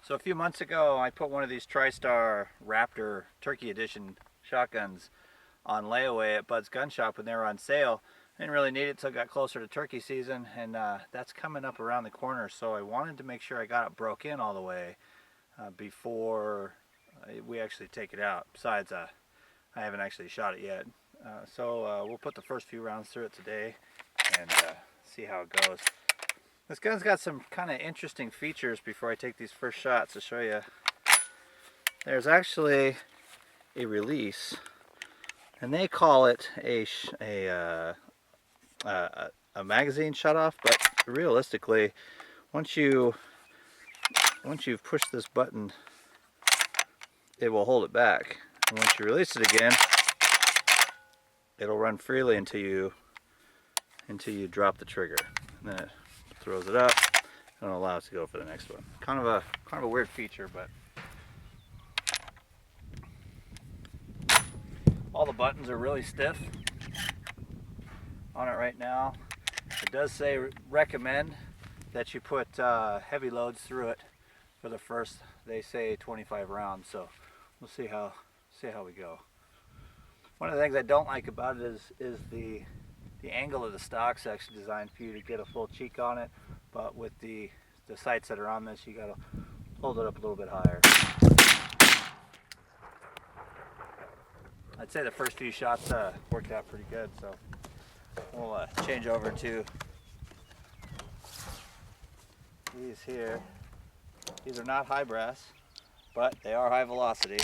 So a few months ago I put one of these Tristar Raptor Turkey Edition shotguns on layaway at Bud's Gun Shop when they were on sale. I didn't really need it till it got closer to turkey season, and that's coming up around the corner, so I wanted to make sure I got it broke in all the way before we actually take it out. Besides, I haven't actually shot it yet. So we'll put the first few rounds through it today and see how it goes. This gun's got some kind of interesting features before I take these first shots to show you. There's actually a release, and they call it a magazine shutoff, but realistically, once you've pushed this button, it will hold it back. And once you release it again, it'll run freely until you drop the trigger. And then it throws it up and it'll allow us to go for the next one. Kind of a weird feature, but all the buttons are really stiff on it right now. It does say recommend that you put heavy loads through it for the first, they say 25 rounds, so we'll see how we go. One of the things I don't like about it is the angle of the stock's actually designed for you to get a full cheek on it, but with the sights that are on this, you gotta hold it up a little bit higher. I'd say the first few shots worked out pretty good, so we'll change over to these here. These are not high brass, but they are high velocity.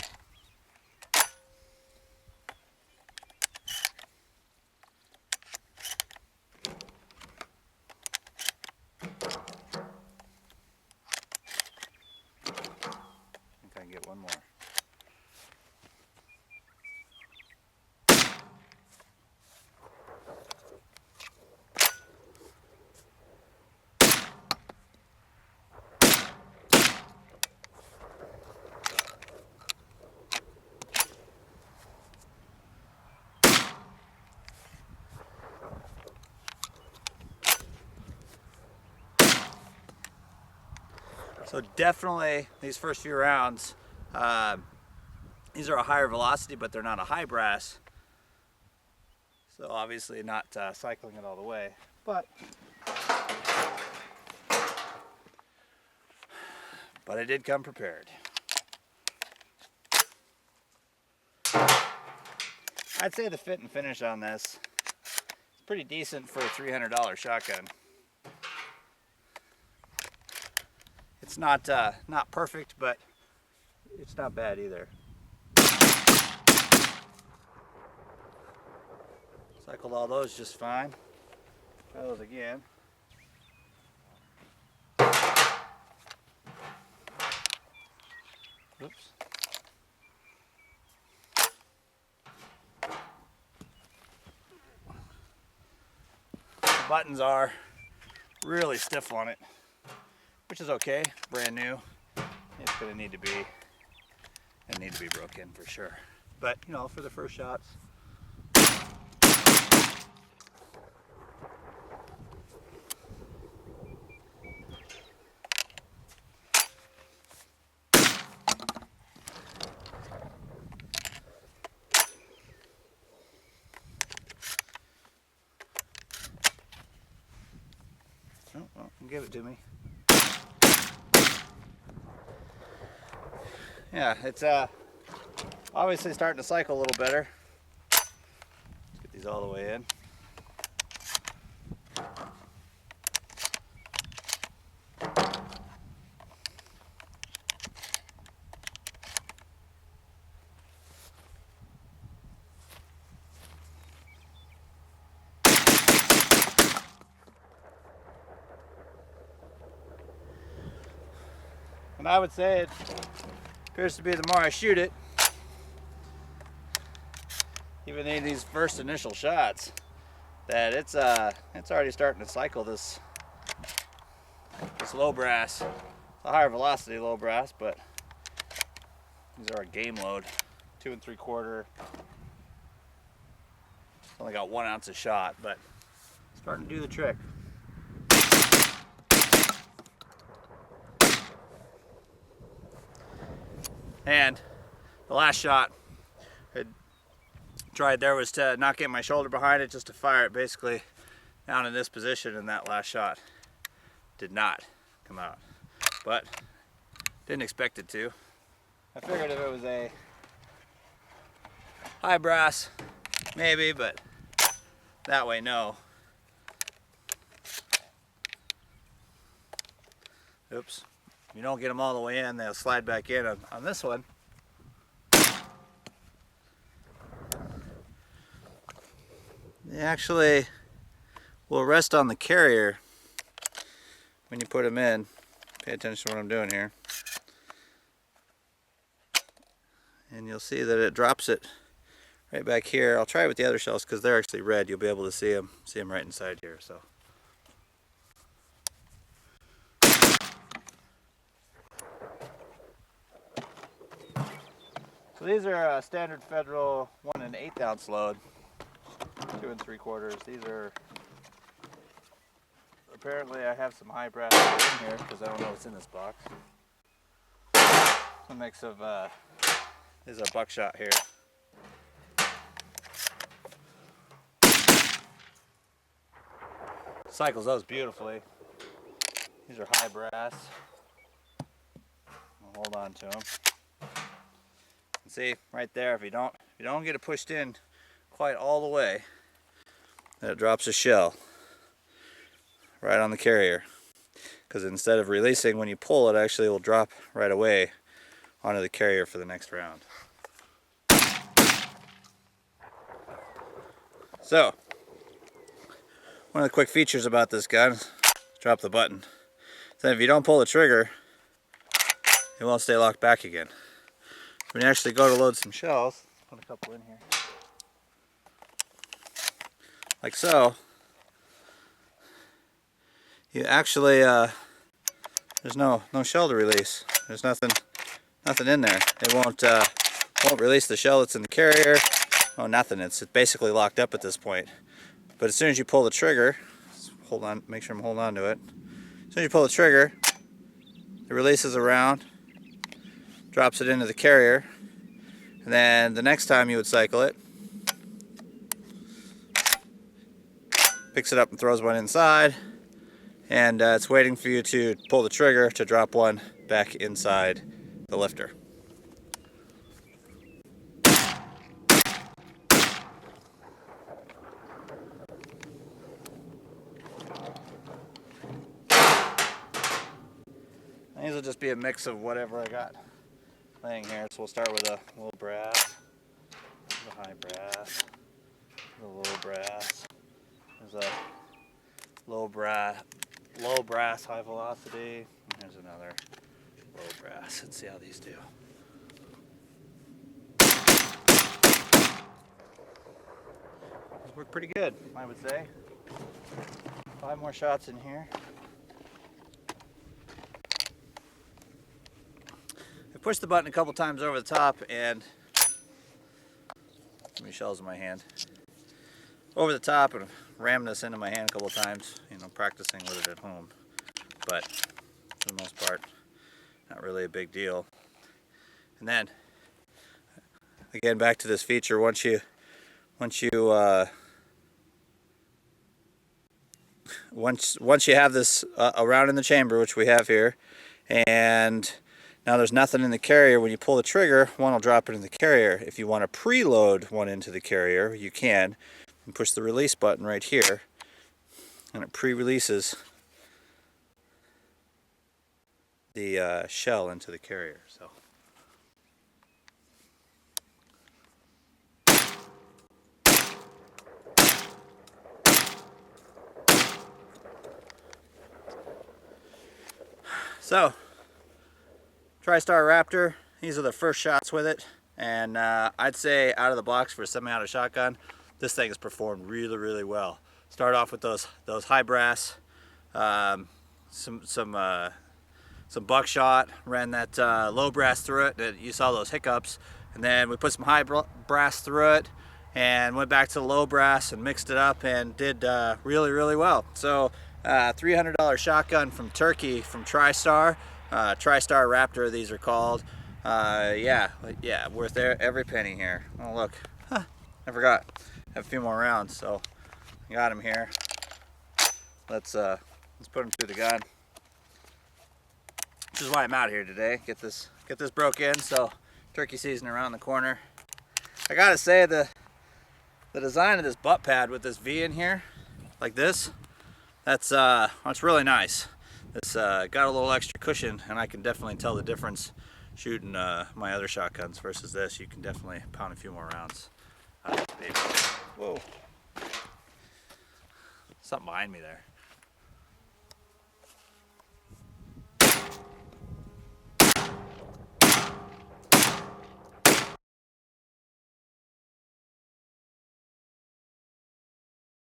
I think I can get one more. So definitely these first few rounds, these are a higher velocity, but they're not a high brass. So obviously not cycling it all the way, but I did come prepared. I'd say the fit and finish on this is pretty decent for a $300 shotgun. It's not perfect, but it's not bad either. Cycled all those just fine. Try those again. Oops. The buttons are really stiff on it, which is okay, brand new. It's gonna need to be broken for sure. But you know, for the first shots. Oh, well, give it to me. Yeah, it's obviously starting to cycle a little better. Let's get these all the way in. And I would say it appears to be the more I shoot it, even in these first initial shots, that it's already starting to cycle this low brass. It's a higher velocity low brass, but these are a game load, 2 3/4. It's only got 1 ounce a shot, but it's starting to do the trick. And the last shot I tried there was to not get my shoulder behind it, just to fire it basically down in this position, and that last shot did not come out. But didn't expect it to. I figured if it was a high brass, maybe, but that way, no. Oops. If you don't get them all the way in, they'll slide back in. On this one, they actually will rest on the carrier when you put them in. Pay attention to what I'm doing here. And you'll see that it drops it right back here. I'll try it with the other shells because they're actually red. You'll be able to see them right inside here. So these are standard Federal 1 1/8 ounce load, 2 3/4. These are, apparently I have some high brass in here because I don't know what's in this box. A mix of this is a buckshot here. Cycles those beautifully. These are high brass. I'll hold on to them. And see right there, if you don't get it pushed in quite all the way, then it drops a shell right on the carrier. Because instead of releasing when you pull, it actually will drop right away onto the carrier for the next round. So, one of the quick features about this gun is drop the button. So if you don't pull the trigger, it won't stay locked back again. When you actually go to load some shells, put a couple in here, like so, you actually there's no shell to release. There's nothing in there. It won't release the shell that's in the carrier. Oh, nothing. It's basically locked up at this point. But as soon as you pull the trigger, hold on, make sure I'm holding on to it. As soon as you pull the trigger, it releases around, drops it into the carrier, and then the next time you would cycle it, picks it up and throws one inside, and it's waiting for you to pull the trigger to drop one back inside the lifter. These will just be a mix of whatever I got laying here. So we'll start with a low brass, a high brass, a low brass. There's a low brass, high velocity. And there's another low brass. Let's see how these do. These work pretty good, I would say. 5 more shots in here. Push the button a couple times over the top and too many shells in my hand. Over the top and ram this into my hand a couple times, practicing with it at home. But for the most part, not really a big deal. And then again, back to this feature. Once you have this around in the chamber, which we have here, and now there's nothing in the carrier. When you pull the trigger, one will drop it in the carrier. If you want to preload one into the carrier, you can. And push the release button right here, and it pre-releases the shell into the carrier. So Tristar Raptor, these are the first shots with it, and I'd say out of the box for a semi-auto shotgun, this thing has performed really, really well. Start off with those high brass, some buckshot, ran that low brass through it. You saw those hiccups, and then we put some high brass through it, and went back to the low brass and mixed it up, and did really, really well. So $300 shotgun from Turkey, from Tristar. Tristar Raptor, these are called. Yeah, worth every penny here. Oh look, huh, I forgot. I have a few more rounds, so I got him here. Let's put him through the gun. Which is why I'm out here today. Get this broke in. So turkey season around the corner. I gotta say the design of this butt pad with this V in here, like this, that's really nice. This got a little extra cushion, and I can definitely tell the difference shooting my other shotguns versus this. You can definitely pound a few more rounds out of this baby. Whoa. Something behind me there.